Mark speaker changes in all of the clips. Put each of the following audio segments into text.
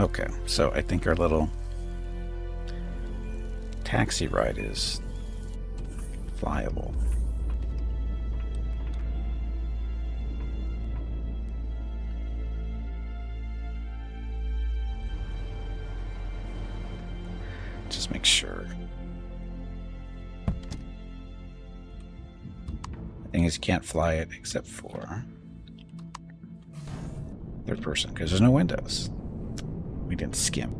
Speaker 1: Okay, so I think our little taxi ride is flyable. Just make sure. The thing is, you can't fly it except for third person because there's no windows. We didn't skim.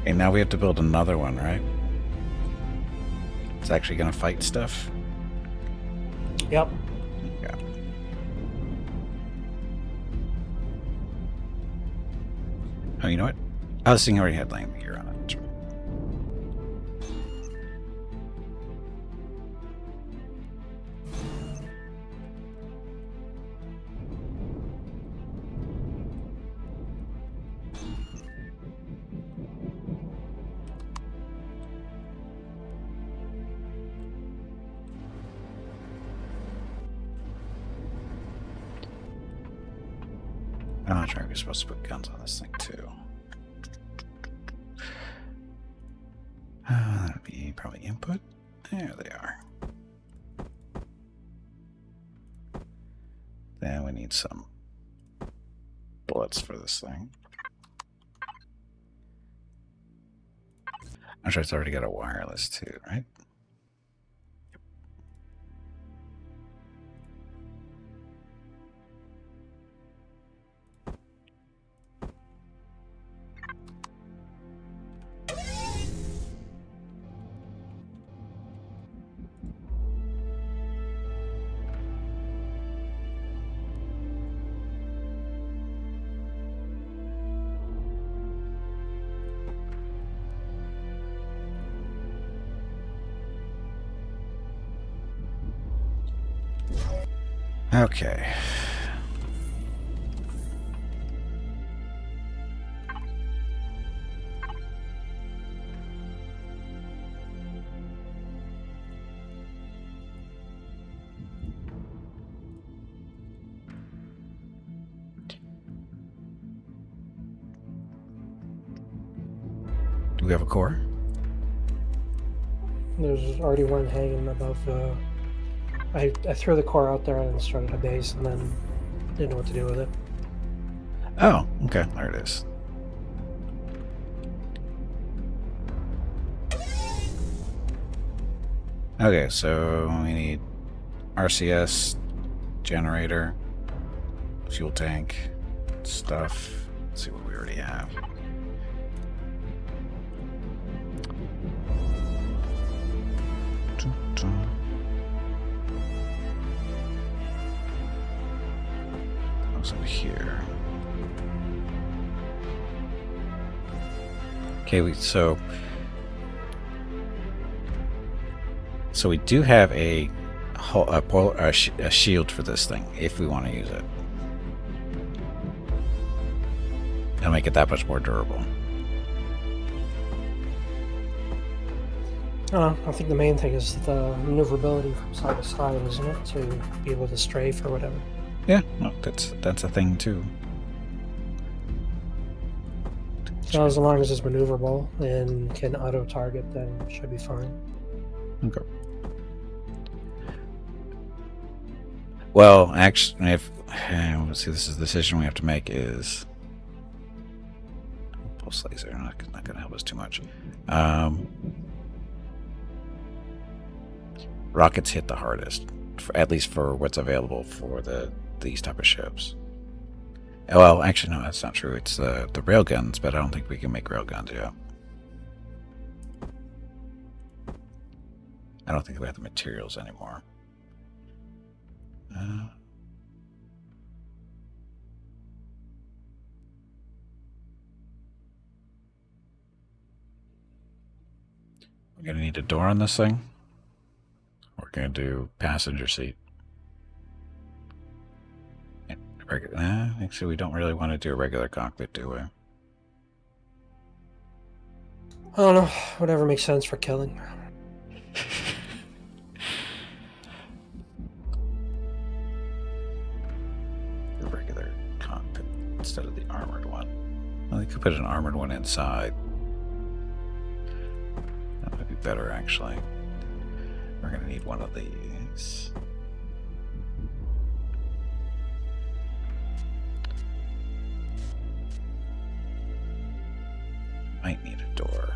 Speaker 1: Okay, now we have to build another one, right? It's actually going to fight stuff?
Speaker 2: Yep.
Speaker 1: Yeah. Oh, you know what? Oh, this thing already had landing gear on it. That's right. I'm not sure we're supposed to put guns on this thing too. That'd be probably input. There they are. Then we need some bullets for this thing. I'm sure it's already got a wireless too, right? Okay. Do we have a core?
Speaker 2: There's already one hanging above the... I threw the core out there and started a base and then didn't know what to do with it.
Speaker 1: Oh, okay. There it is. Okay, so we need RCS, generator, fuel tank, stuff. Let's see what we already have. Goes up here. Okay, so we do have a shield for this thing if we want to use it. It'll make it that much more durable.
Speaker 2: I think the main thing is the maneuverability from side to side, isn't it? To be able to strafe or whatever.
Speaker 1: Yeah, no, that's a thing too.
Speaker 2: So as long as it's maneuverable and can auto-target, then it should be fine.
Speaker 1: Okay. Well, actually, let's see, this is the decision we have to make is pulse laser, not going to help us too much. Rockets hit the hardest, at least for what's available for these type of ships. Well, actually, no, that's not true. It's the railguns, but I don't think we can make railguns yet. I don't think we have the materials anymore. We're going to need a door on this thing. We're going to do passenger seat. Actually, we don't really want to do a regular cockpit, do we?
Speaker 2: I don't know. Whatever makes sense for killing.
Speaker 1: The regular cockpit instead of the armored one. Well, they could put an armored one inside. That would be better, actually. We're going to need one of these. Might need a door.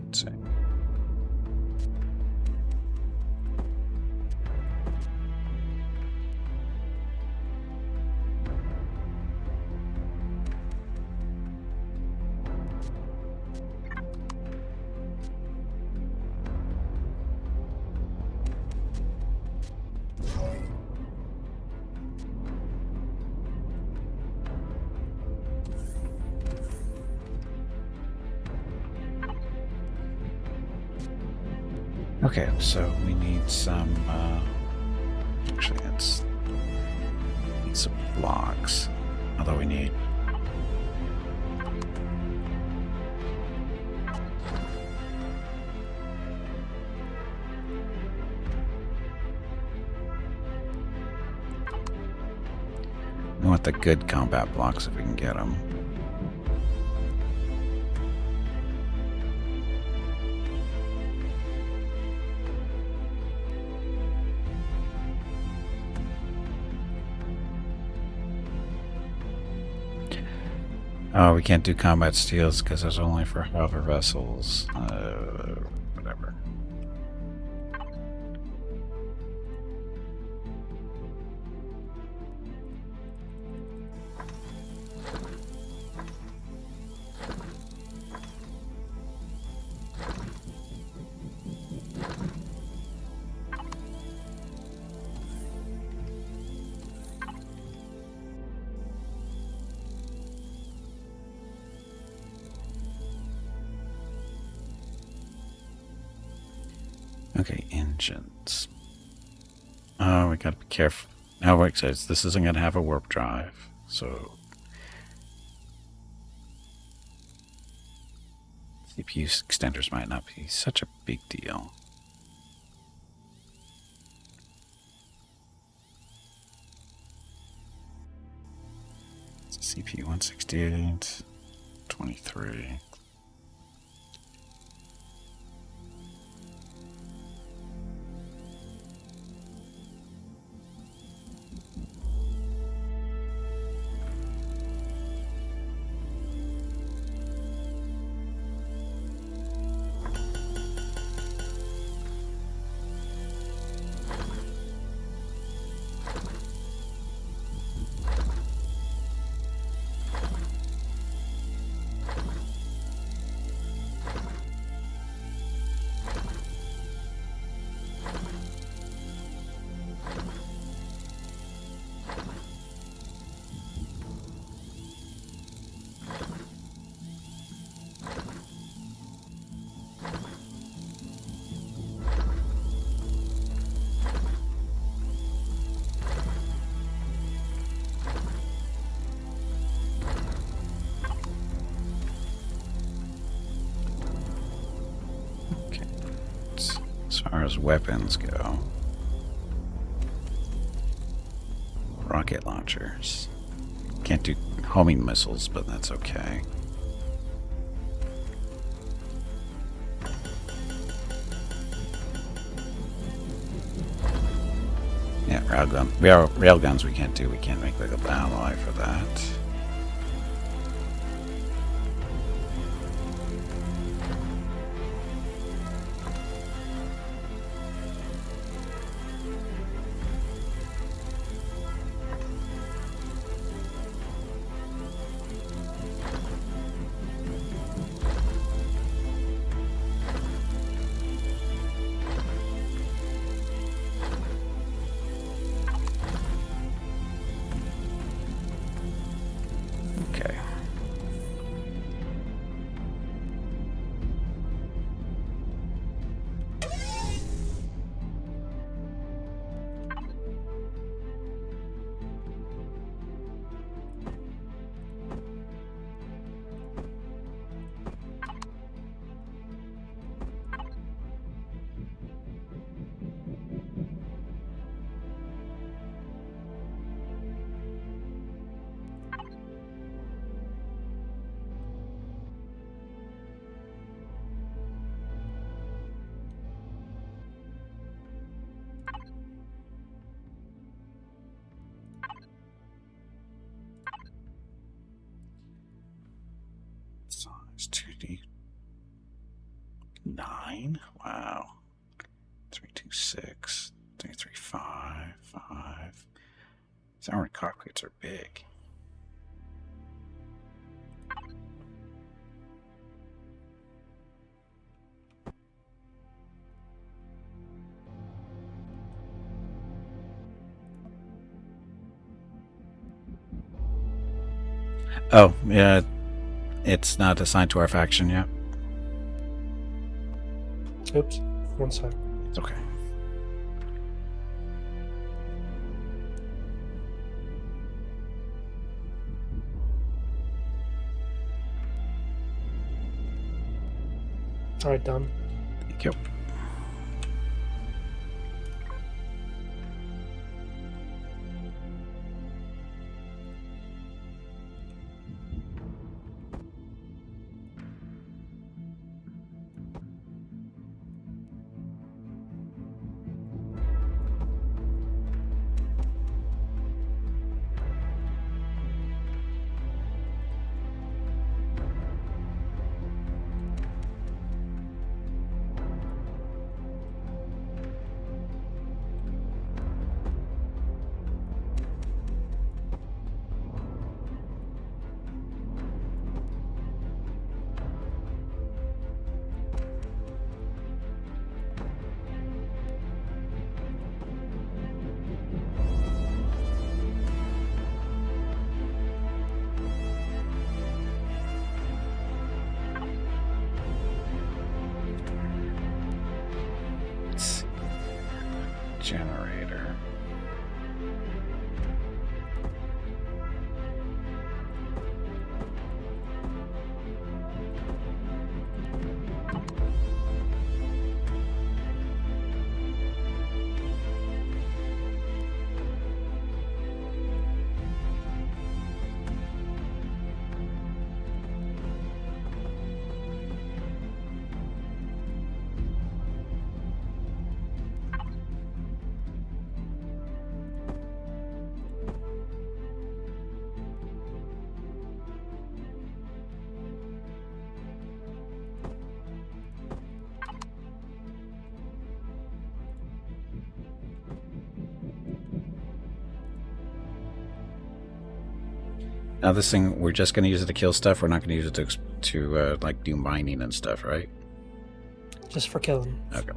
Speaker 1: Let's see. Okay, so we need some, actually need some blocks, although we need we want the good combat blocks if we can get them. Oh, we can't do combat steels because there's only for hover vessels. Whatever. Okay, engines. Oh, we gotta be careful. Oh, wait, so this isn't gonna have a warp drive, so CPU extenders might not be such a big deal. CPU 168, 23. As far as weapons go, rocket launchers. Can't do homing missiles, but that's okay. Yeah, railguns we can't do. We can't make like a alloy for that. Okay. Size 2D9. Wow. 326, 335, 5. These armored cockpits are big. Oh, yeah. It's not assigned to our faction yet.
Speaker 2: Oops. One sec.
Speaker 1: It's okay.
Speaker 2: All right, done.
Speaker 1: Thank you. Generator. Now this thing, we're just going to use it to kill stuff. We're not going to use it to like do mining and stuff, right?
Speaker 2: Just for killing.
Speaker 1: Okay.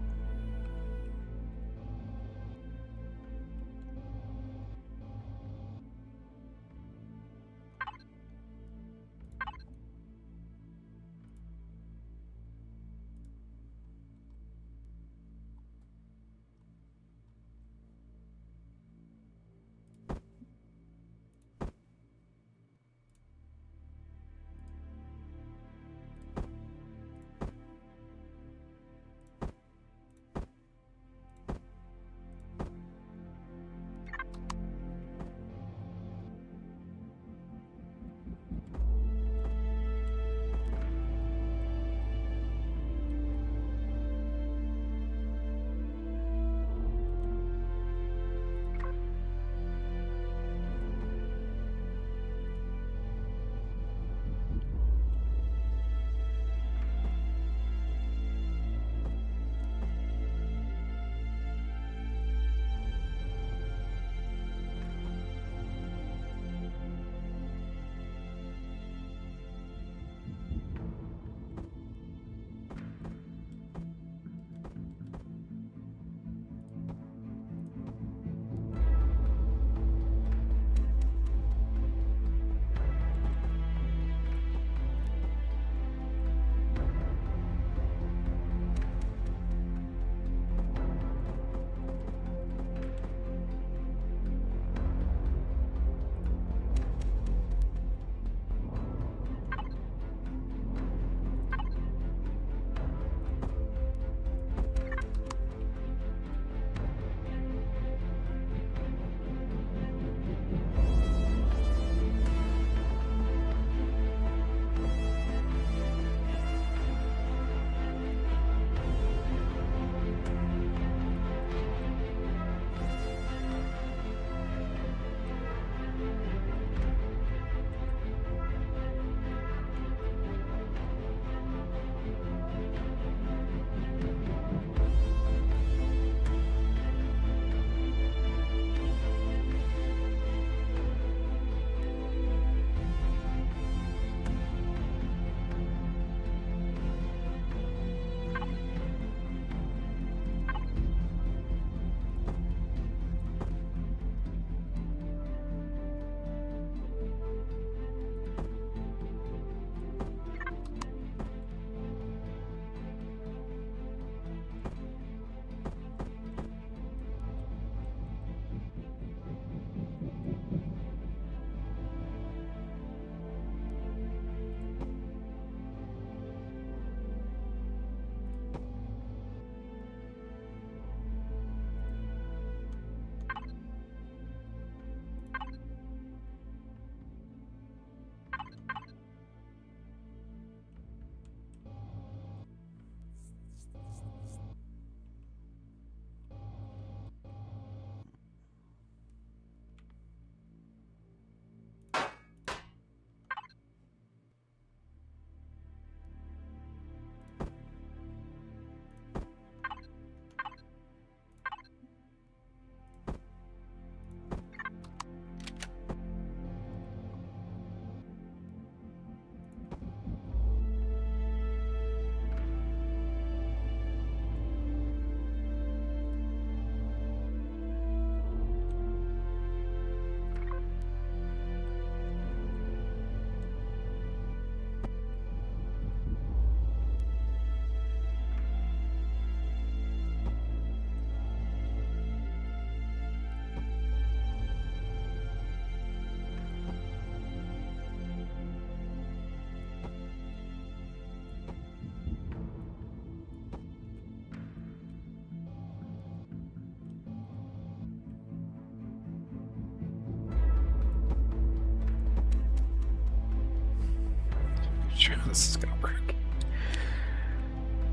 Speaker 1: sure how this is gonna work.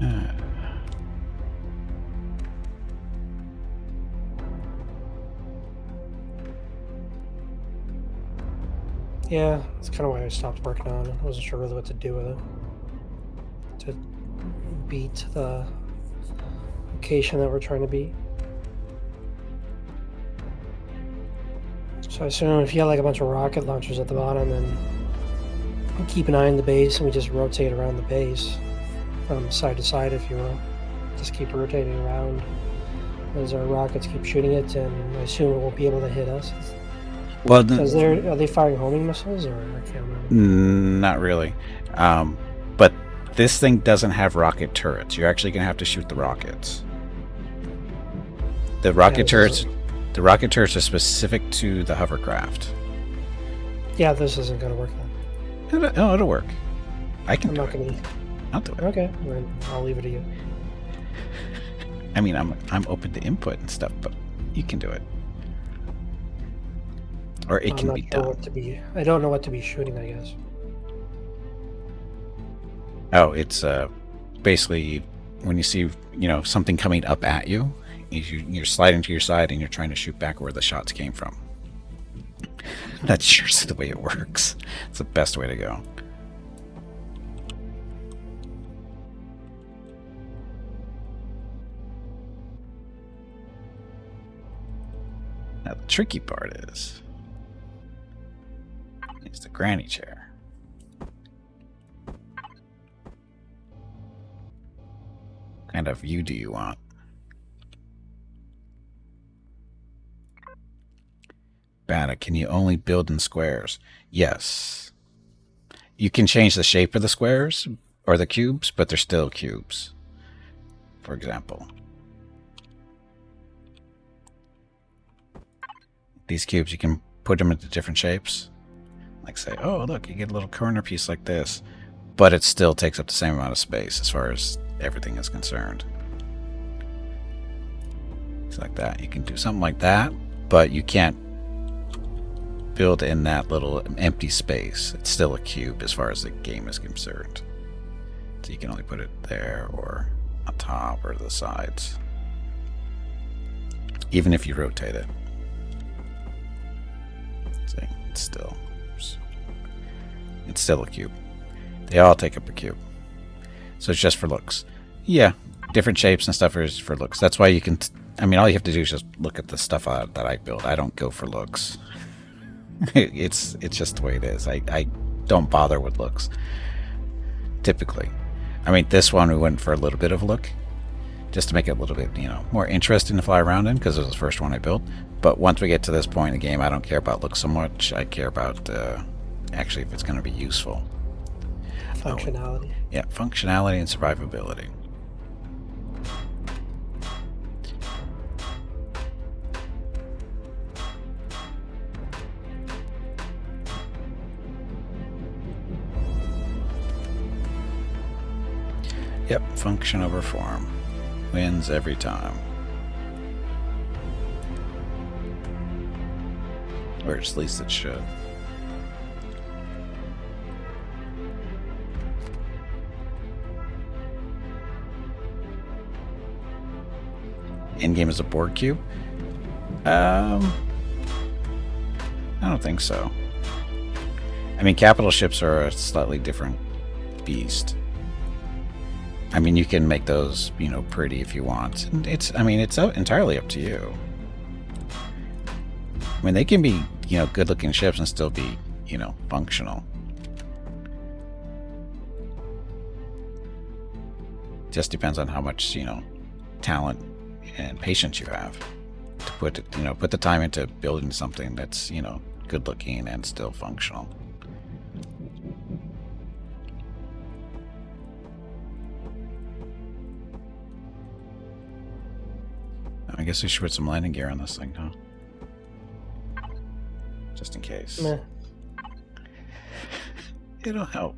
Speaker 1: Uh,
Speaker 2: Yeah, that's kind of why I stopped working on it. I wasn't sure really what to do with it. To beat the location that we're trying to beat. So I assume if you got like a bunch of rocket launchers at the bottom, then keep an eye on the base, and we just rotate around the base from side to side, if you will. Just keep rotating around as our rockets keep shooting it, and I assume it won't be able to hit us.
Speaker 1: well,
Speaker 2: Are they firing homing missiles, or I can't remember?
Speaker 1: not really. But this thing doesn't have rocket turrets. You're actually going to have to shoot the rockets. The rocket turrets are specific to the hovercraft.
Speaker 2: Yeah, this isn't going to work then.
Speaker 1: It'll work. I'm
Speaker 2: not going to.
Speaker 1: I'll do it.
Speaker 2: Okay, then I'll leave it to you.
Speaker 1: I mean, I'm open to input and stuff, but you can do it. Or it can be done.
Speaker 2: I don't know what to be shooting, I guess.
Speaker 1: Oh, it's basically when you see something coming up at you, you're sliding to your side and you're trying to shoot back where the shots came from. That's just the way it works. It's the best way to go. Now the tricky part is the granny chair. What kind of view do you want? Bata, can you only build in squares? Yes. You can change the shape of the squares or the cubes, but they're still cubes. For example, these cubes, you can put them into different shapes. Like say, oh, look, you get a little corner piece like this, but it still takes up the same amount of space as far as everything is concerned. It's like that. You can do something like that, but you can't build in that little empty space. It's still a cube as far as the game is concerned. So you can only put it there or on top or the sides, even if you rotate it. See, it's still a cube. They all take up a cube. So it's just for looks. Yeah, different shapes and stuff is for looks. That's why you can... I mean, all you have to do is just look at the stuff that I build. I don't go for looks. It's just the way it is. I don't bother with looks, typically. I mean, this one we went for a little bit of a look, just to make it a little bit, more interesting to fly around in, because it was the first one I built. But once we get to this point in the game, I don't care about looks so much. I care about actually if it's going to be useful.
Speaker 2: Functionality.
Speaker 1: Yeah, functionality and survivability. Yep, function over form. Wins every time. Or at least it should. In-game is a board cube? I don't think so. I mean, capital ships are a slightly different beast. I mean, you can make those, pretty if you want. It's entirely up to you. I mean, they can be, good-looking ships and still be, functional. Just depends on how much, talent and patience you have to put the time into building something that's, good-looking and still functional. I guess we should put some landing gear on this thing, huh? Just in case.
Speaker 2: Meh.
Speaker 1: It'll help.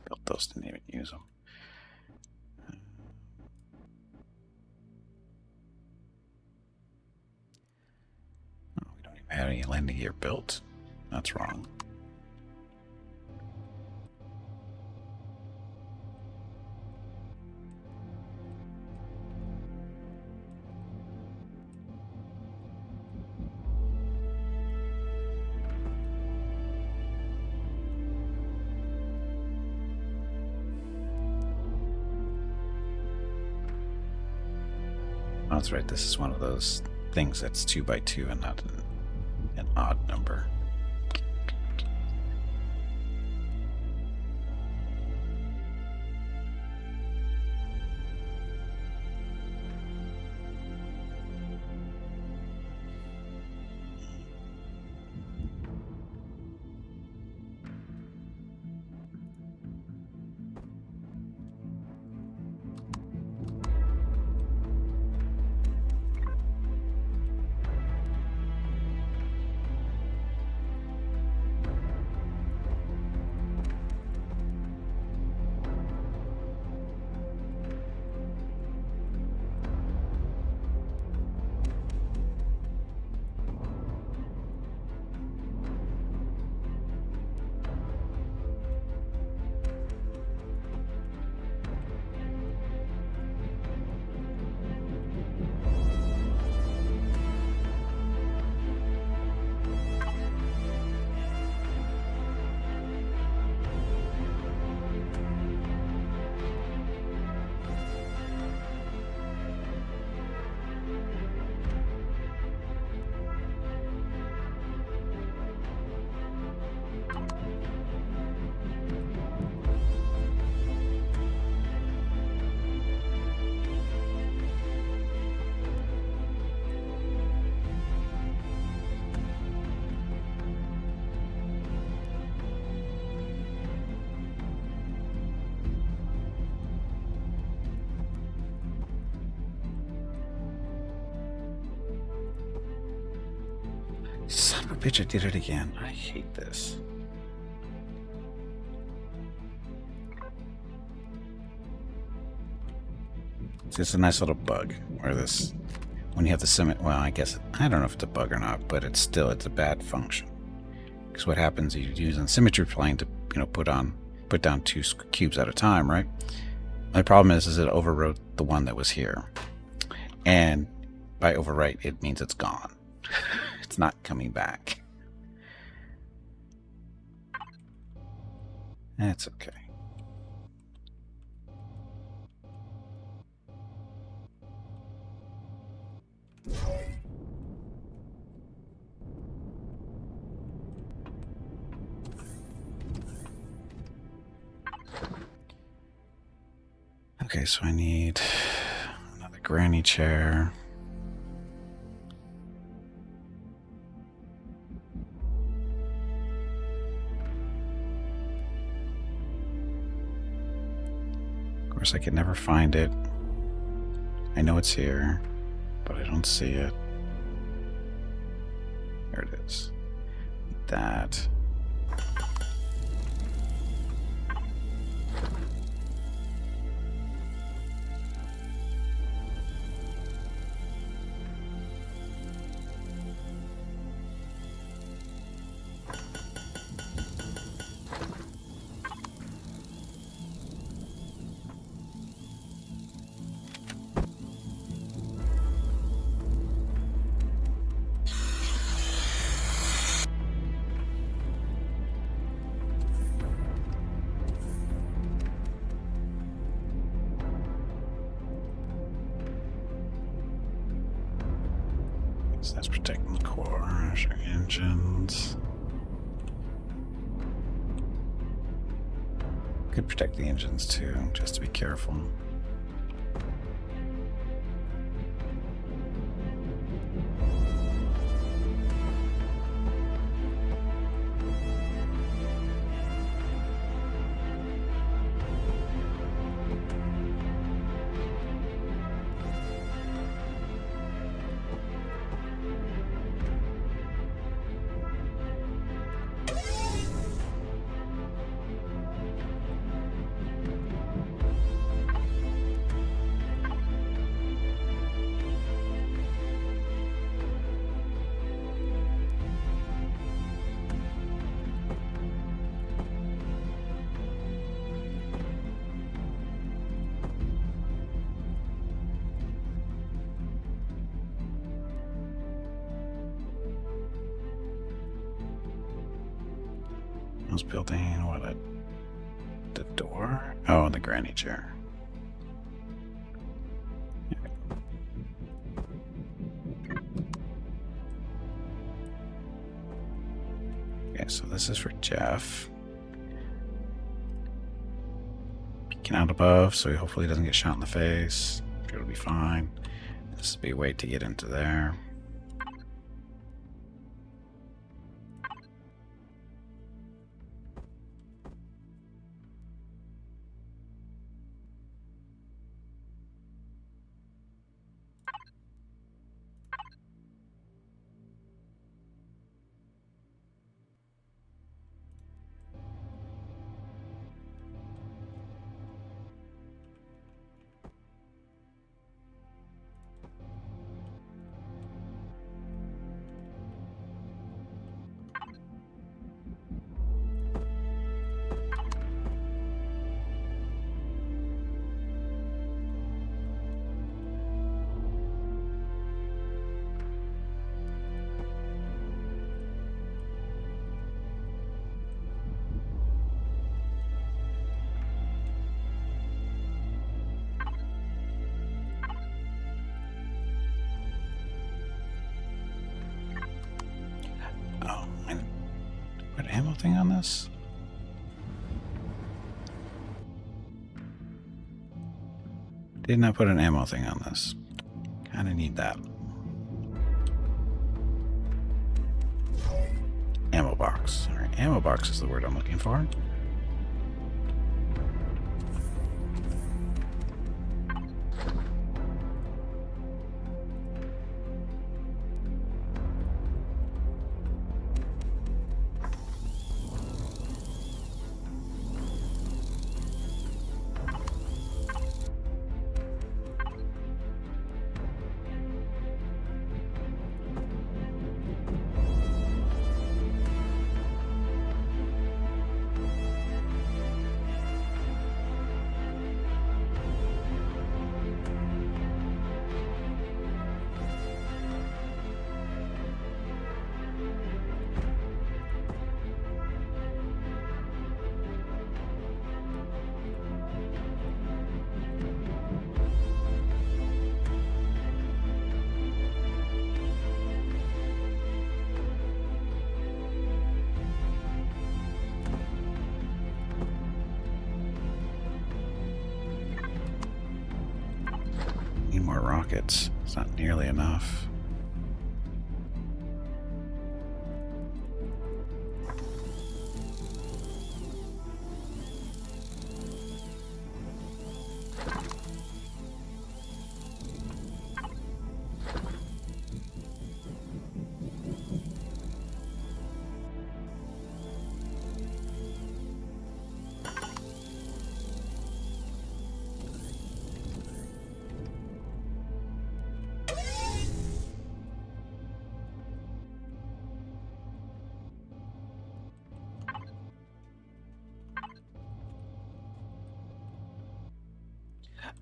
Speaker 1: Built those, didn't even use them. have any landing gear built. That's wrong. Oh, that's right. This is one of those things that's 2 by 2 and not an odd number. Son of a bitch, I did it again. I hate this. See, it's a nice little bug where this, when you have the cement, well, I guess, I don't know if it's a bug or not, but it's a bad function. Because what happens is you use a symmetry plane to, put down 2 cubes at a time, right? My problem is it overwrote the one that was here. And by overwrite, it means it's gone. It's not coming back. That's okay. Okay, so I need another granny chair. Of course, I can never find it. I know it's here, but I don't see it. There it is. That. That's protecting the core, your engines. Could protect the engines too, just to be careful. was building what the door? Oh, the granny chair. Okay, so this is for Jeff. Peeking out above, so he hopefully doesn't get shot in the face. It'll be fine. This will be a way to get into there. Oh, and put an ammo thing on this? Did not put an ammo thing on this. Kinda need that. Ammo box. Alright, ammo box is the word I'm looking for. Need more rockets. It's not nearly enough.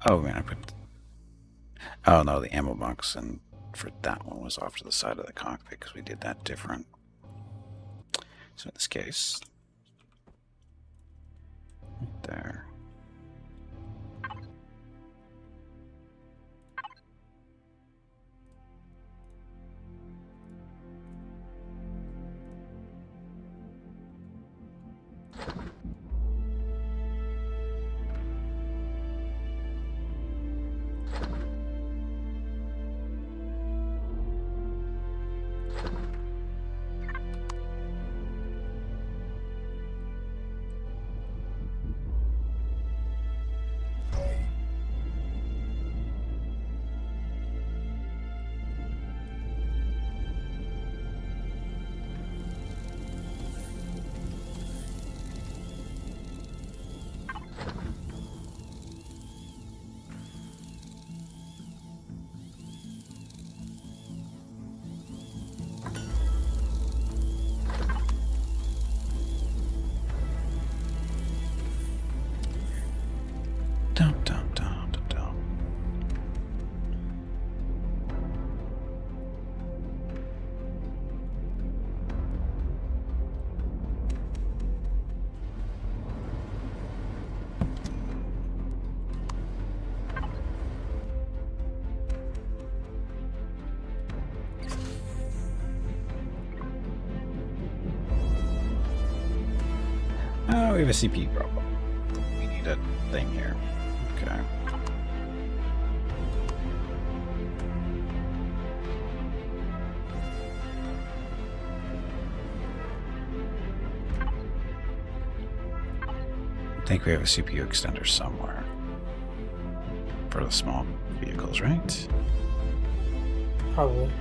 Speaker 1: Oh man, I put. Oh no, the ammo box and for that one was off to the side of the cockpit because we did that different. So in this case, right there. Oh, we have a CPU problem. We need a thing here. Okay. I think we have a CPU extender somewhere. For the small vehicles, right?
Speaker 2: Probably.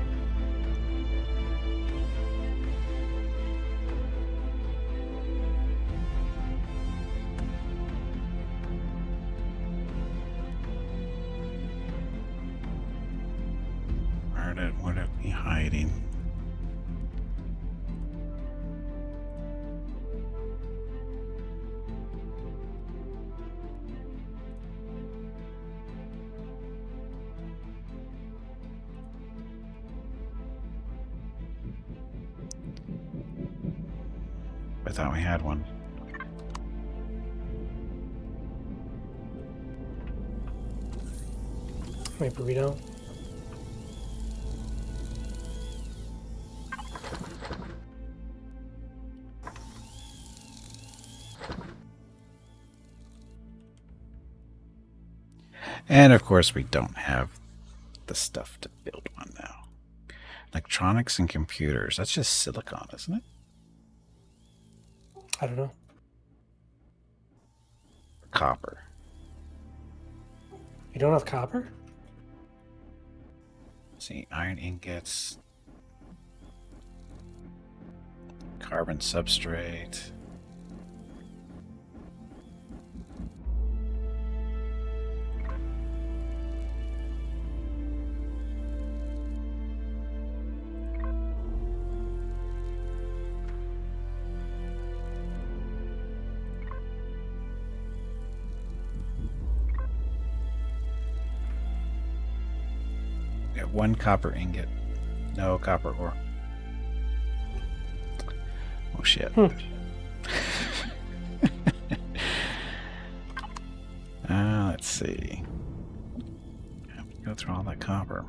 Speaker 1: Where would it be hiding? I thought we had one.
Speaker 2: Maybe we don't.
Speaker 1: And of course, we don't have the stuff to build one now. Electronics and computers. That's just silicon, isn't it?
Speaker 2: I don't know.
Speaker 1: Copper.
Speaker 2: You don't have copper?
Speaker 1: Let's see, iron ingots. Carbon substrate. We have one copper ingot. No copper ore. Oh shit. Let's see. Have to go through all that copper.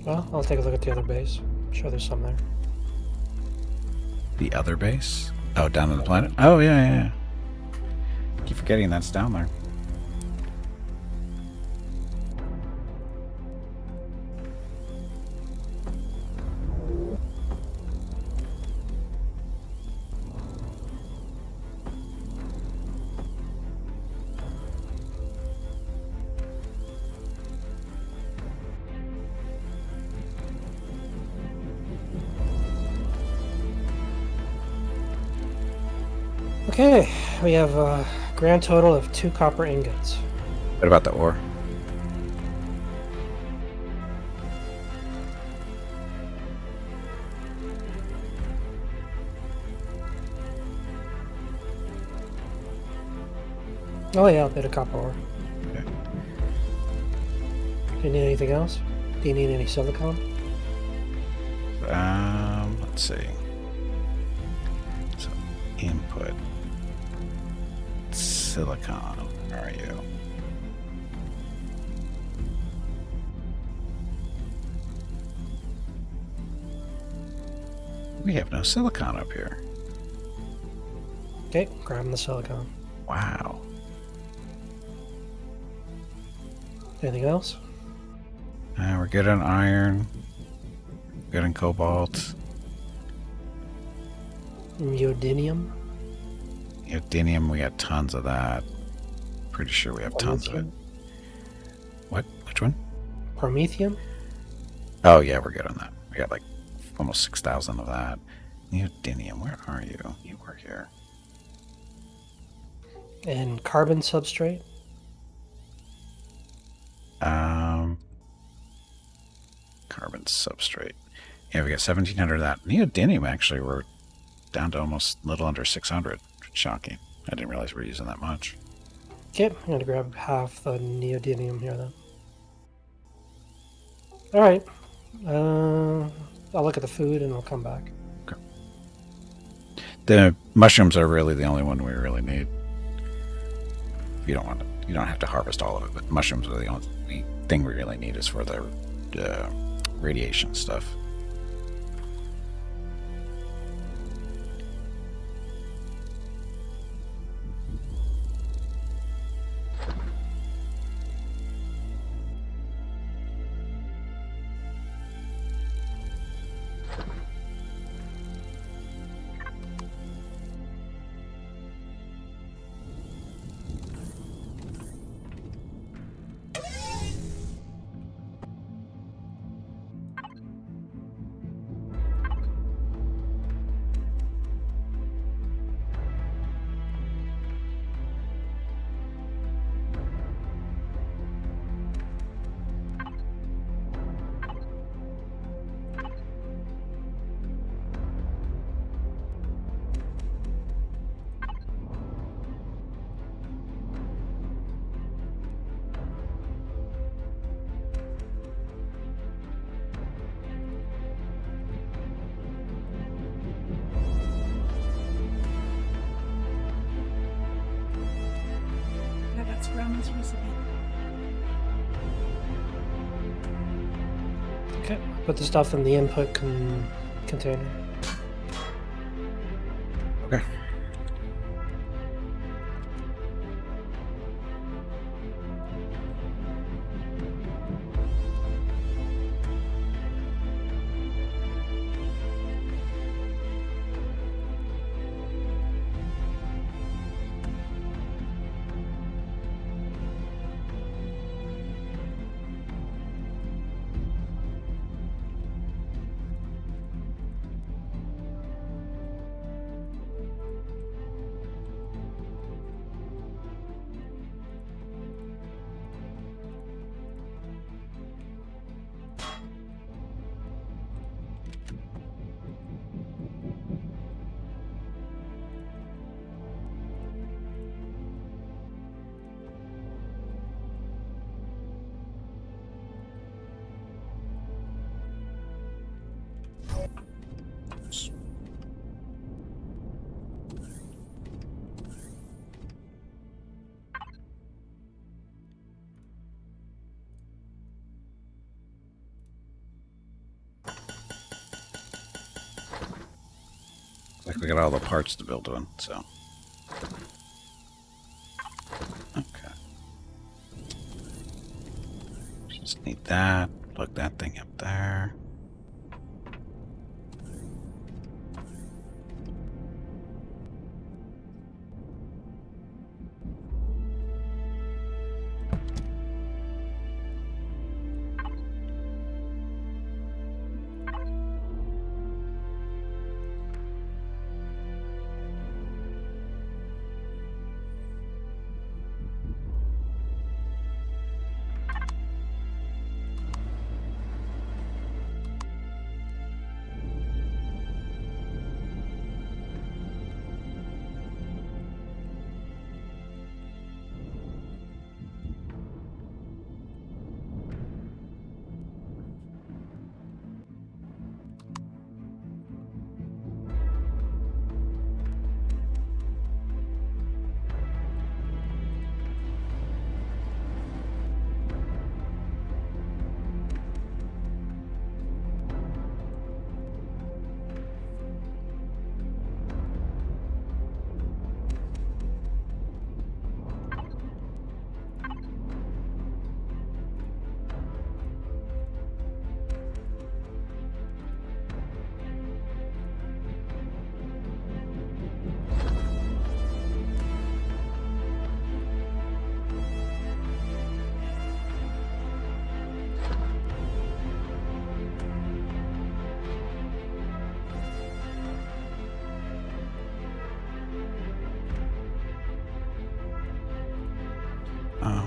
Speaker 2: Well, I'll take a look at the other base. I'm sure there's some there.
Speaker 1: The other base? Oh, down on the planet? Oh, yeah. Keep forgetting that's down there.
Speaker 2: Okay, we have a grand total of 2 copper ingots.
Speaker 1: What about the ore?
Speaker 2: Oh yeah, a bit of copper ore.
Speaker 1: Okay.
Speaker 2: Do you need anything else? Do you need any silicon?
Speaker 1: Let's see. So, input. Silicon. Where are you? We have no silicon up here.
Speaker 2: Okay, grabbing the silicon.
Speaker 1: Wow.
Speaker 2: Anything else?
Speaker 1: We're good on iron. Good on cobalt.
Speaker 2: Neodymium?
Speaker 1: Neodymium, we got tons of that. Pretty sure we have tons of it. What? Which one?
Speaker 2: Promethium?
Speaker 1: Oh, yeah, we're good on that. We got like almost 6,000 of that. Neodymium, where are you? You were here.
Speaker 2: And carbon substrate?
Speaker 1: Carbon substrate. Yeah, we got 1,700 of that. Neodymium, actually, we're down to almost a little under 600. Shocking. I didn't realize we were using that much.
Speaker 2: Okay, I'm going to grab half the neodymium here then. Alright. I'll look at the food and I'll come back.
Speaker 1: Okay. The mushrooms are really the only one we really need. You don't want to, you don't have to harvest all of it, but mushrooms are the only thing we really need is for the radiation stuff.
Speaker 3: parts around this recipe.
Speaker 2: Okay, put the stuff in the input container.
Speaker 1: Okay. Like we got all the parts to build one, so. Okay. Just need that. Plug that thing up there.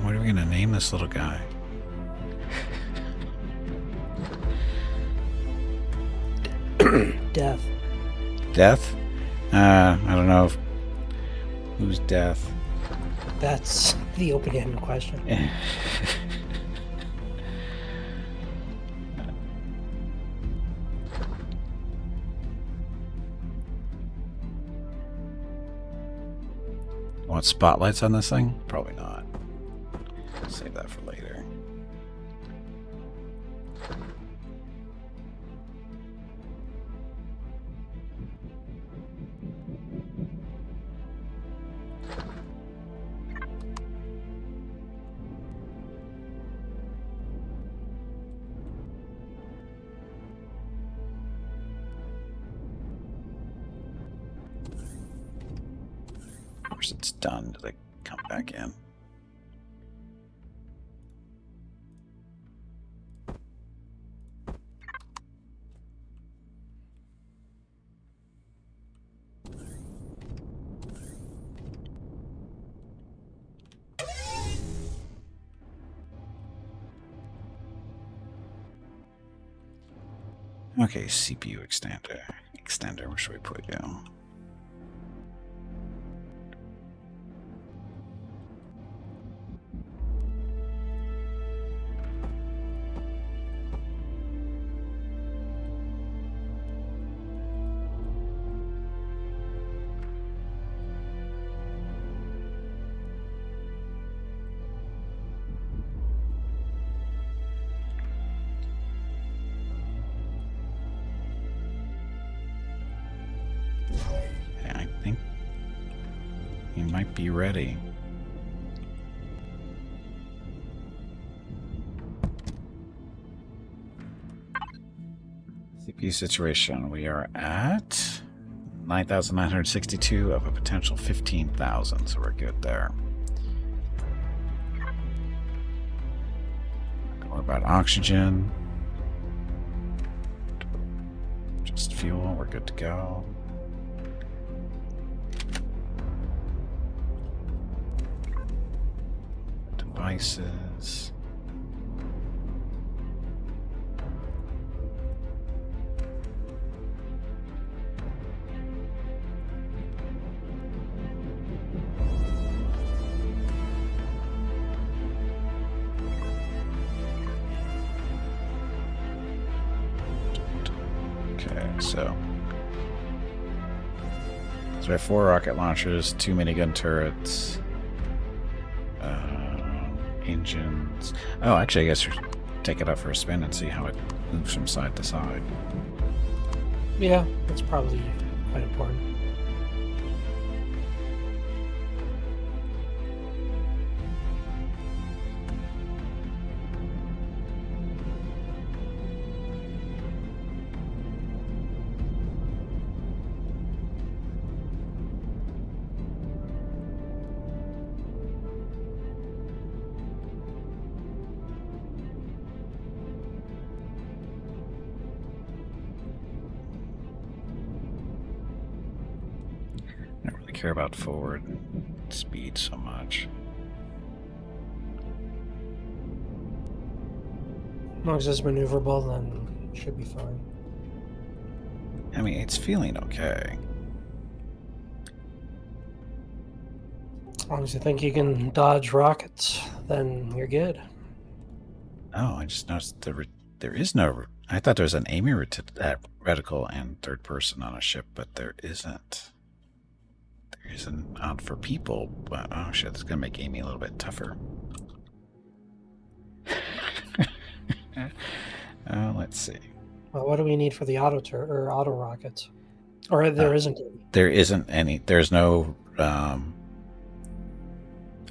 Speaker 1: What are we gonna name this little guy?
Speaker 2: Death.
Speaker 1: Death? I don't know if... Who's Death?
Speaker 2: That's the open-ended question.
Speaker 1: Want spotlights on this thing? Probably not. Save that for later. Of course it's done. Do they come back in? Okay, CPU extender. Extender, where should we put you? be ready. CPU situation. We are at 9,962 of a potential 15,000, so we're good there. What about oxygen? Just fuel, we're good to go. Devices. So we have 4 rocket launchers, 2 minigun turrets, engines. Oh, actually, I guess we'll take it up for a spin and see how it moves from side to side.
Speaker 2: Yeah, that's probably quite important.
Speaker 1: I don't really care about forward speed so much.
Speaker 2: As long as it's maneuverable, then it should be fine.
Speaker 1: I mean, it's feeling okay.
Speaker 2: As long as you think you can dodge rockets, then you're good.
Speaker 1: Oh, I just noticed there is no... I thought there was an aiming reticle and third person on a ship, but there isn't. There isn't out for people, but oh shit, that's gonna make aiming a little bit tougher. Let's see.
Speaker 2: Well, what do we need for the auto rockets? Or there isn't any.
Speaker 1: There isn't any. There's no...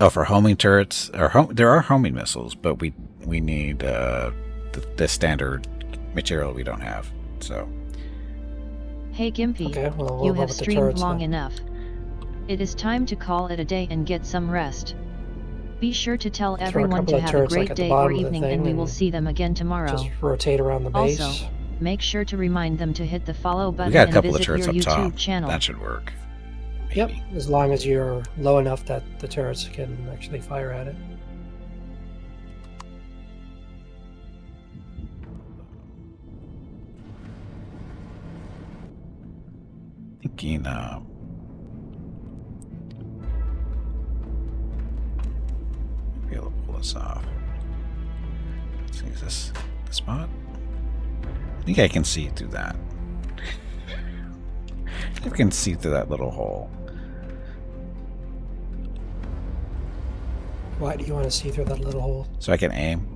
Speaker 1: Oh, for homing turrets, or there are homing missiles, but we need the standard material we don't have. So.
Speaker 3: Hey Gimpy,
Speaker 2: Okay, well,
Speaker 3: you have streamed long enough. It is time to call it a day and get some rest. Be sure to tell everyone to have a great day or evening, and we will see them again tomorrow.
Speaker 2: Just rotate around the base.
Speaker 3: Also, make sure to remind them to hit the follow button
Speaker 1: We got a
Speaker 3: and
Speaker 1: couple of
Speaker 3: visit
Speaker 1: turrets
Speaker 3: your
Speaker 1: up
Speaker 3: YouTube
Speaker 1: top.
Speaker 3: channel.
Speaker 1: That should work.
Speaker 2: Yep, as long as you're low enough that the turrets can actually fire at it.
Speaker 1: Thinking, be able to pull this off. Let's see, is this the spot? I think I can see through that. I can see through that little hole.
Speaker 2: Why do you want to see through that little hole?
Speaker 1: So I can aim.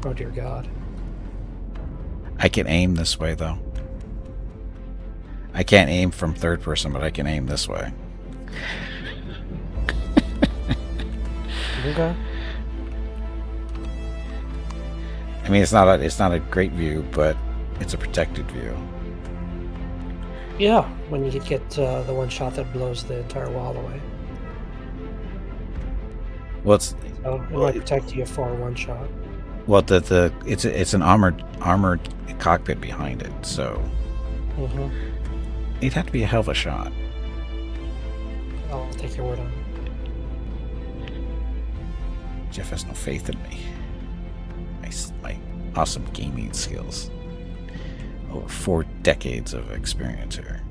Speaker 2: Oh dear God.
Speaker 1: I can aim this way, though. I can't aim from third person, but I can aim this way.
Speaker 2: Okay.
Speaker 1: I mean, it's not a great view, but it's a protected view.
Speaker 2: Yeah, when you get the one shot that blows the entire wall away.
Speaker 1: Well, it's
Speaker 2: So it might protect you for one shot.
Speaker 1: well it's an armored cockpit behind it, so it'd have to be a hell of a shot.
Speaker 2: I'll take your word on it.
Speaker 1: Jeff has no faith in me. My awesome gaming skills. Over 4 decades of experience here.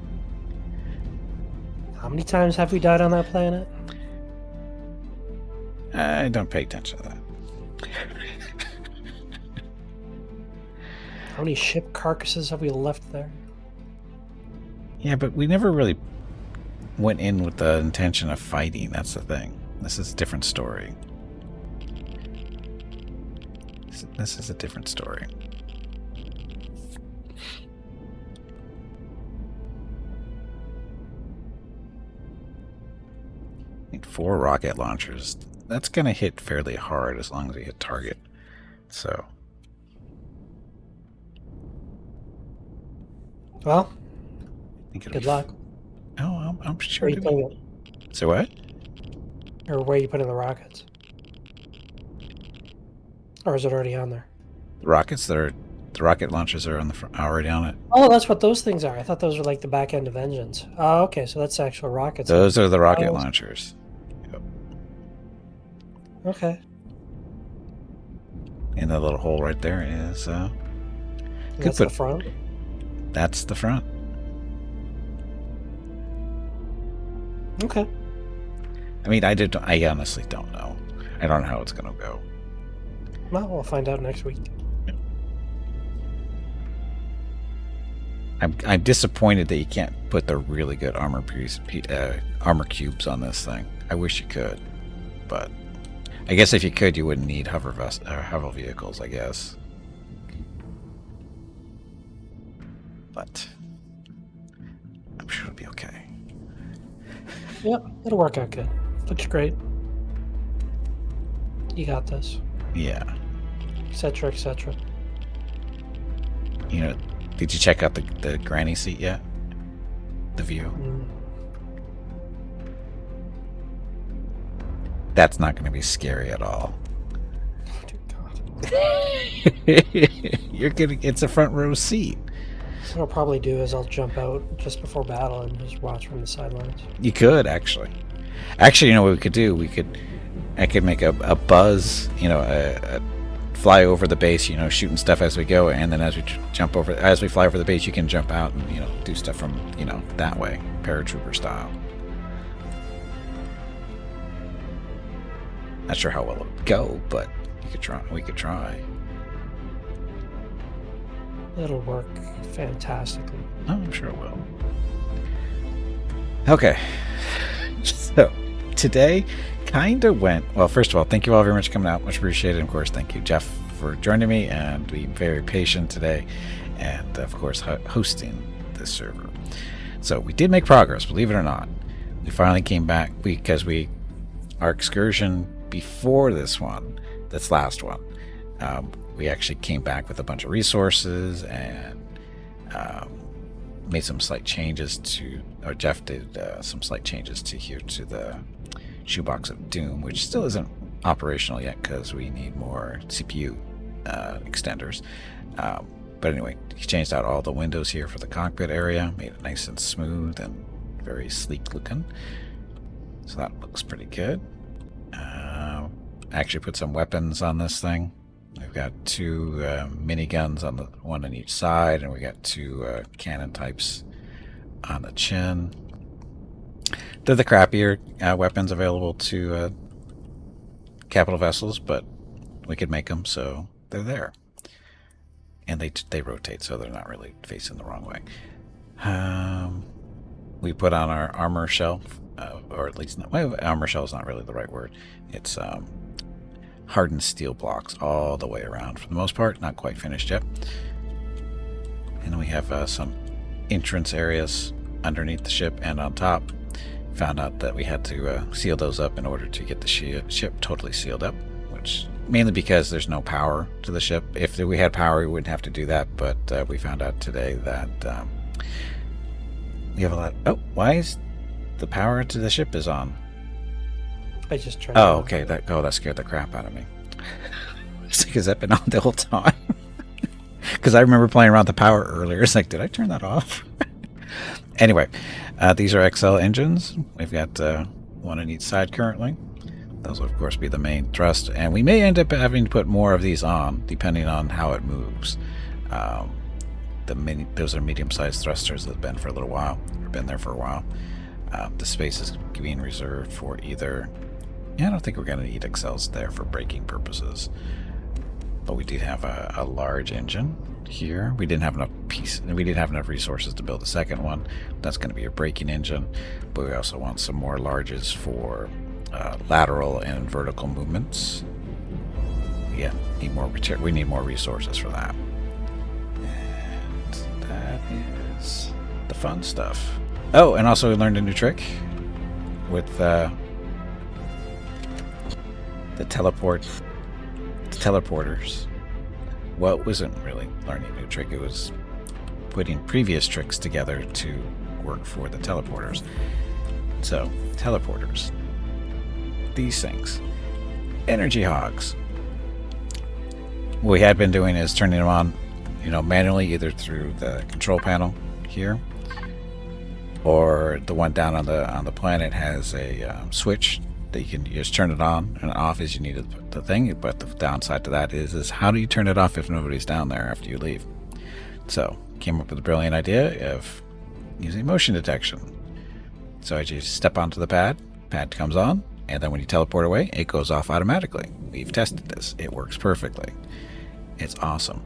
Speaker 2: How many times have we died on that planet?
Speaker 1: I don't pay attention to that.
Speaker 2: How many ship carcasses have we left there?
Speaker 1: Yeah, but we never really went in with the intention of fighting. That's the thing. This is a different story. This is a different story. need 4 rocket launchers. That's going to hit fairly hard as long as we hit target. So.
Speaker 2: Well, good luck.
Speaker 1: Oh, I'm sure.
Speaker 2: Where are you putting it?
Speaker 1: So what?
Speaker 2: Or where are you putting the rockets? Or is it already on there?
Speaker 1: The rocket launchers are on the already on it.
Speaker 2: Oh, that's what those things are. I thought those were like the back end of engines. Oh, okay, so that's actual rockets.
Speaker 1: Those are the rocket launchers. Yep.
Speaker 2: Okay.
Speaker 1: And the little hole right there is.
Speaker 2: That's the front.
Speaker 1: That's the front.
Speaker 2: Okay.
Speaker 1: I mean, I honestly don't know. I don't know how it's going to go.
Speaker 2: Well, we'll find out next week.
Speaker 1: I'm disappointed that you can't put the really good armor cubes on this thing. I wish you could, but I guess if you could, you wouldn't need hover vehicles, I guess. But I'm sure it'll be okay.
Speaker 2: Yep, it'll work out good. Looks great. You got this.
Speaker 1: Yeah.
Speaker 2: Etc. Etc.
Speaker 1: You know, did you check out the granny seat yet? The view? That's not going to be scary at all.
Speaker 2: Oh, dear God.
Speaker 1: It's a front row seat.
Speaker 2: What I'll probably do is I'll jump out just before battle and just watch from the sidelines.
Speaker 1: You could, actually. Actually, you know what we could do? I could make a buzz, a fly over the base, shooting stuff as we go, and then as we fly over the base, you can jump out and do stuff from that way, paratrooper style. Not sure how well it would go, but we could try.
Speaker 2: It'll work fantastically.
Speaker 1: Oh, I'm sure it will. Okay, so today kind of went well. First of all, thank you all very much for coming out, much appreciated. Of course, thank you, Jeff, for joining me and being very patient today, and of course hosting this server. So we did make progress, believe it or not. We finally came back because our excursion before this last one, we actually came back with a bunch of resources and made some slight changes or Jeff did some slight changes to the shoebox of doom, which still isn't operational yet because we need more CPU extenders. But anyway, he changed out all the windows here for the cockpit area, made it nice and smooth and very sleek looking. So that looks pretty good. Actually put some weapons on this thing. We've got 2 miniguns on one on each side, and we got 2 cannon types on the chin. They're the crappier weapons available to capital vessels, but we could make them so they're there. And they rotate, so they're not really facing the wrong way. We put on our armor shell, or at least armor shell is not really the right word. It's hardened steel blocks all the way around. For the most part, not quite finished yet. And we have some entrance areas underneath the ship and on top. Found out that we had to seal those up in order to get the ship totally sealed up, which mainly because there's no power to the ship. If we had power, we wouldn't have to do that, but we found out today that we have a lot. Oh, why is the power to the ship is on?
Speaker 2: I just tried.
Speaker 1: Oh, okay. That scared the crap out of me. Has that been on the whole time? Because I remember playing around with the power earlier. It's like, did I turn that off? Anyway, these are XL engines. We've got one on each side currently. Those will, of course, be the main thrust. And we may end up having to put more of these on, depending on how it moves. Those are medium-sized thrusters that have been for a little while, or been there for a while. The space is being reserved for either... Yeah, I don't think we're going to need XLs there for braking purposes. But we did have a large engine here. We didn't have enough resources to build a second one. That's going to be a braking engine. But we also want some more larges for lateral and vertical movements. Yeah, we need more resources for that. And that is the fun stuff. Oh, and also we learned a new trick with the teleporters. Well, it wasn't really learning a new trick. It was putting previous tricks together to work for the teleporters. So, teleporters. These things. Energy hogs. What we had been doing is turning them on, manually, either through the control panel here, or the one down on the planet has a switch that you can just turn it on and off as you need the thing. But the downside to that is how do you turn it off if nobody's down there after you leave? So came up with a brilliant idea of using motion detection. So as you step onto the pad comes on, and then when you teleport away, it goes off automatically. We've tested this. It works perfectly. It's awesome.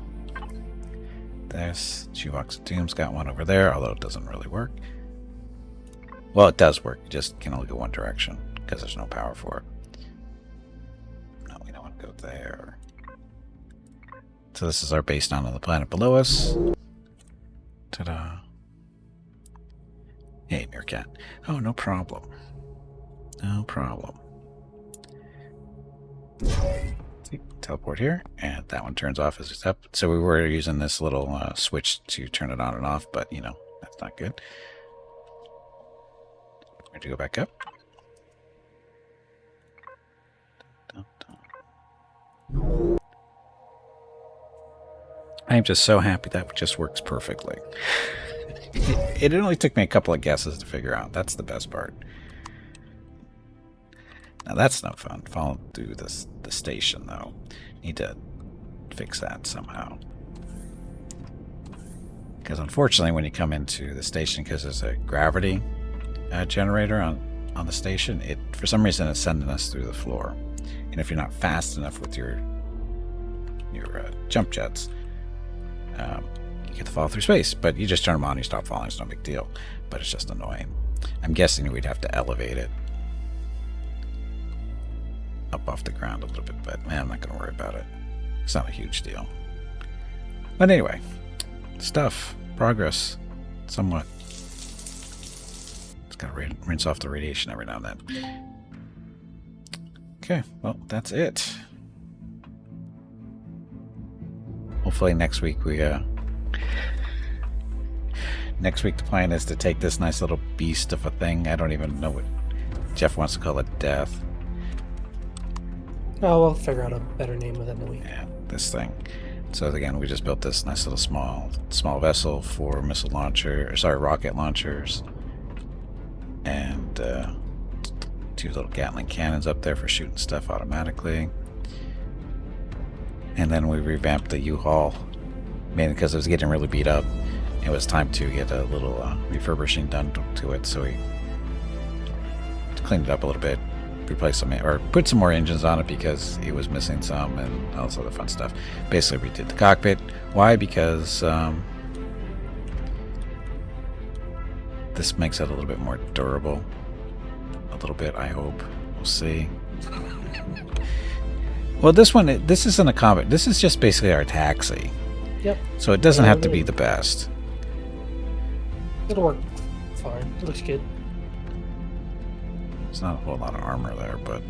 Speaker 1: There's Shoebox of Doom's got one over there, although it doesn't really work. Well, it does work. You just can only go one direction because there's no power for it. No, we don't want to go there. So this is our base down on the planet below us. Ta-da. Hey, Meerkat. Oh, no problem. No problem. See, teleport here, and that one turns off as it's up. So we were using this little switch to turn it on and off, but, that's not good. We're going to go back up. I'm just so happy that just works perfectly. It only took me a couple of guesses to figure out. That's the best part. Now that's no fun. Follow through the station, though. Need to fix that somehow. Because unfortunately, when you come into the station, because there's a gravity generator on the station, for some reason it's sending us through the floor. And if you're not fast enough with your jump jets, you get to fall through space. But you just turn them on, you stop falling. It's no big deal. But it's just annoying. I'm guessing we'd have to elevate it up off the ground a little bit, but man, I'm not going to worry about it. It's not a huge deal. But anyway, progress, somewhat. It's got to rinse off the radiation every now and then. Okay, well, that's it. Hopefully next week next week the plan is to take this nice little beast of a thing. I don't even know what Jeff wants to call it. Death.
Speaker 2: Oh, we'll figure out a better name within the week.
Speaker 1: Yeah, this thing. So again, we just built this nice little small vessel for rocket launchers, and 2 little Gatling cannons up there for shooting stuff automatically. And then we revamped the U-Haul, mainly because it was getting really beat up. It was time to get a little refurbishing done to it, so we cleaned it up a little bit. Put some more engines on it because it was missing some, and all this other fun stuff. Basically, we did the cockpit. Why? Because this makes it a little bit more durable. A little bit, I hope. We'll see. Well, this isn't a combat. This is just basically our taxi.
Speaker 2: Yep.
Speaker 1: So it doesn't have to be the best.
Speaker 2: It'll work fine. It looks good.
Speaker 1: There's not a whole lot of armor there, but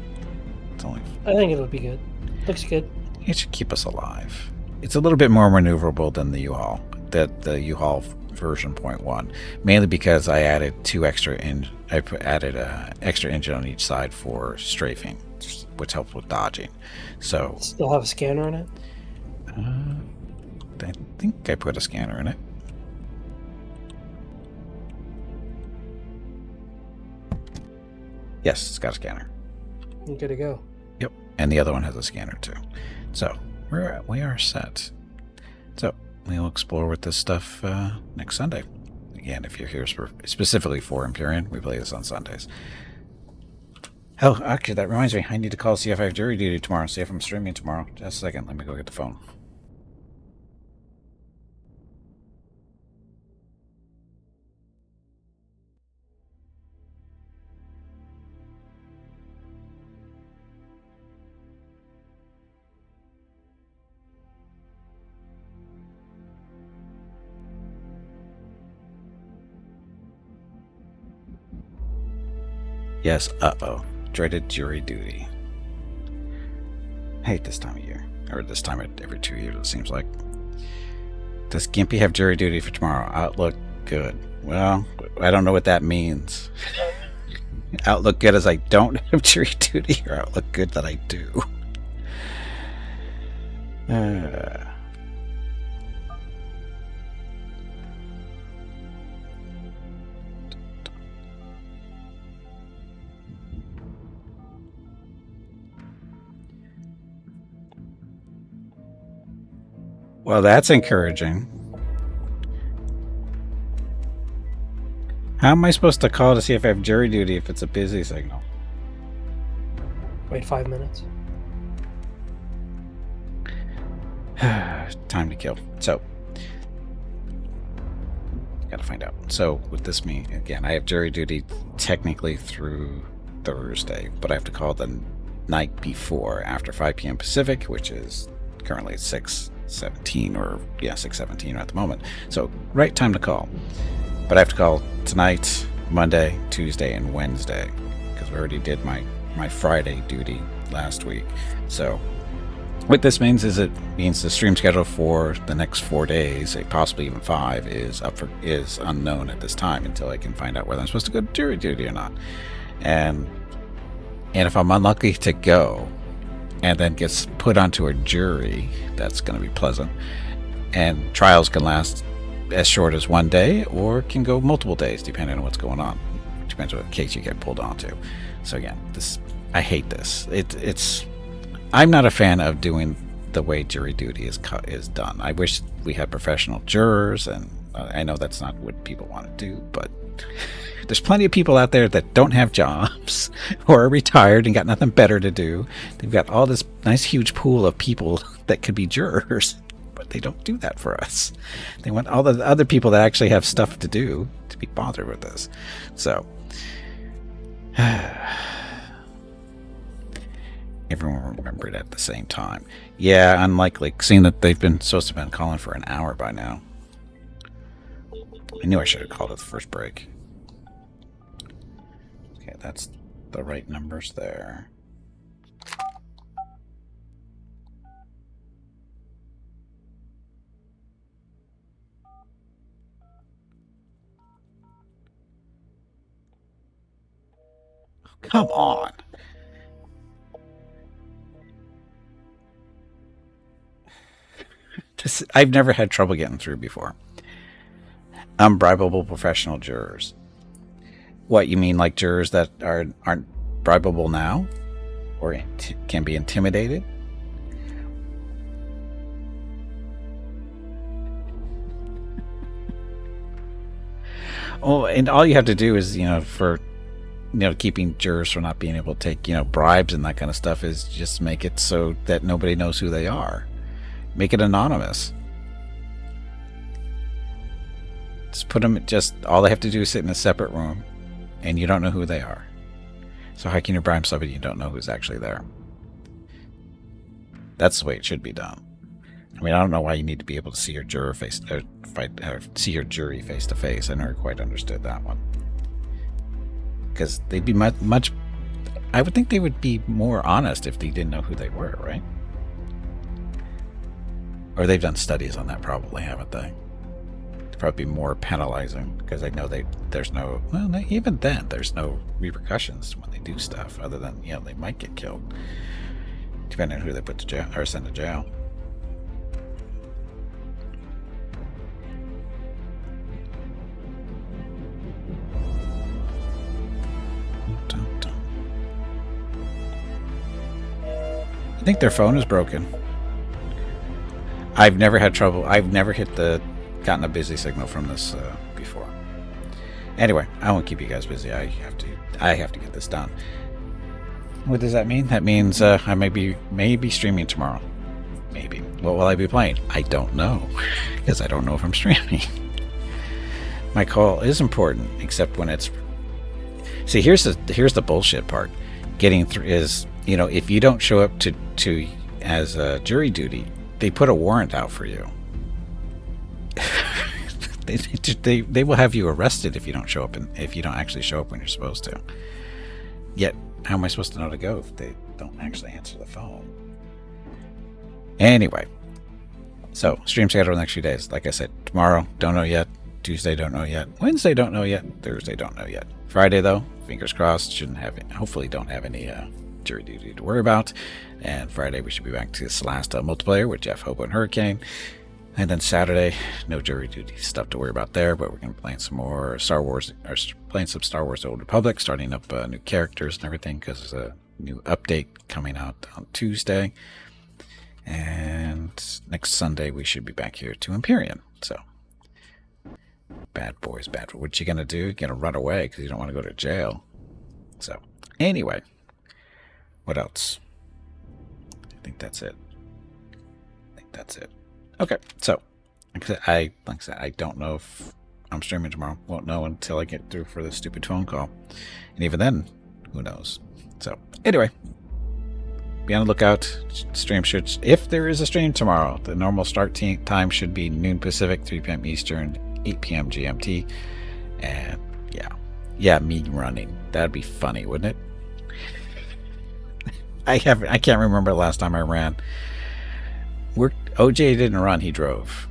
Speaker 1: it's only...
Speaker 2: I think it'll be good. Looks good.
Speaker 1: It should keep us alive. It's a little bit more maneuverable than the U-Haul. The U-Haul version 0.1, mainly because I added extra engine on each side for strafing, which helps with dodging. So
Speaker 2: still have a scanner in it?
Speaker 1: I think I put a scanner in it. Yes, it's got a scanner.
Speaker 2: You're good to go.
Speaker 1: Yep, and the other one has a scanner too. So we are set. So we'll explore with this stuff next Sunday. Again, if you're here specifically for Empyrion, we play this on Sundays. Oh, actually, that reminds me. I need to call see if I have jury duty tomorrow. See if I'm streaming tomorrow. Just a second. Let me go get the phone. Yes, dreaded jury duty. I hate this time of year. Or this time every 2 years, it seems like. Does Gimpy have jury duty for tomorrow? Outlook good. Well, I don't know what that means. Outlook good as I don't have jury duty, or outlook good that I do. Well, that's encouraging. How am I supposed to call to see if I have jury duty if it's a busy signal?
Speaker 2: Wait 5 minutes.
Speaker 1: Time to kill. So, gotta find out. So, what this mean? Again, I have jury duty technically through Thursday, but I have to call the night before, after 5 p.m. Pacific, which is currently 6:17, or 6:17 at the moment. So, right time to call. But I have to call tonight, Monday, Tuesday, and Wednesday, because we already did my Friday duty last week. So what this means is, it means the stream schedule for the next 4 days, possibly even 5, is unknown at this time until I can find out whether I'm supposed to go to jury duty or not. And if I'm unlucky to go and then gets put onto a jury, that's going to be pleasant. And trials can last as short as 1 day, or can go multiple days depending on what's going on. Depends on what case you get pulled onto. So again, I hate this. I'm not a fan of doing the way jury duty is done. I wish we had professional jurors, and I know that's not what people want to do, but there's plenty of people out there that don't have jobs or are retired and got nothing better to do. They've got all this nice huge pool of people that could be jurors, but they don't do that for us. They want all the other people that actually have stuff to do to be bothered with this. So everyone remembered at the same time. Yeah, unlikely, seeing that they've been supposed to have been calling for an hour by now. I knew I should have called at the first break. Okay, that's the right numbers there. Come on. I've never had trouble getting through before. Unbribable professional jurors. What, you mean like jurors that aren't bribable now? Or can be intimidated? Oh, and all you have to do is, for keeping jurors from not being able to take, bribes and that kind of stuff, is just make it so that nobody knows who they are. Make it anonymous. Just put them, all they have to do is sit in a separate room, and you don't know who they are. So how can you bribe somebody you don't know who's actually there? That's the way it should be done. I mean, I don't know why you need to be able to see your juror see your jury face to face. I never quite understood that one. Because they'd be much. I would think they would be more honest if they didn't know who they were, right? Or they've done studies on that, probably, haven't they? It'd probably be more penalizing, because I know there's no. Well, even then, there's no repercussions when they do stuff, other than they might get killed, depending on who they put to jail or send to jail. I think their phone is broken. I've never had trouble. I've never gotten a busy signal from this before. Anyway, I won't keep you guys busy. I have to get this done. What does that mean? That means I may be streaming tomorrow. Maybe. What will I be playing? I don't know, because I don't know if I'm streaming. My call is important, except when it's. See, here's the bullshit part. Getting through is, if you don't show up to as a jury duty, they put a warrant out for you. they will have you arrested if you don't show up, and if you don't actually show up when you're supposed to. Yet, how am I supposed to know to go if they don't actually answer the phone? Anyway, so stream schedule the next few days. Like I said, tomorrow, don't know yet. Tuesday, don't know yet. Wednesday, don't know yet. Thursday, don't know yet. Friday, though, fingers crossed, shouldn't have, hopefully don't have any jury duty to worry about. And Friday, we should be back to this last multiplayer with Jeff, Hobo, and Hurricane. And then Saturday, no jury duty stuff to worry about there, but we're going to be playing some more Star Wars, or playing some Star Wars The Old Republic, starting up new characters and everything, because there's a new update coming out on Tuesday. And next Sunday, we should be back here to Empyrion. So, bad boys, bad. What you gonna do? You're gonna run away because you don't want to go to jail. So, anyway, what else? I think that's it. Okay, so like I said, I don't know if I'm streaming tomorrow. Won't know until I get through for this stupid phone call, and even then, who knows? So, anyway. Be on the lookout. Stream should, if there is a stream tomorrow, the normal start time should be noon Pacific, 3 p.m. Eastern, 8 p.m. GMT. And yeah, me running. That'd be funny, wouldn't it? I can't remember the last time I ran. OJ didn't run; he drove.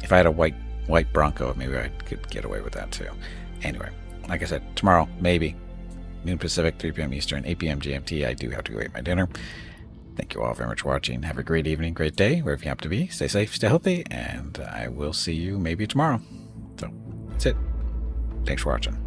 Speaker 1: If I had a white Bronco, maybe I could get away with that too. Anyway, like I said, tomorrow maybe. Noon Pacific, 3 p.m. Eastern, 8 p.m. GMT. I do have to go eat my dinner. Thank you all very much for watching. Have a great evening, great day, wherever you happen to be. Stay safe, stay healthy, and I will see you maybe tomorrow. So, that's it. Thanks for watching.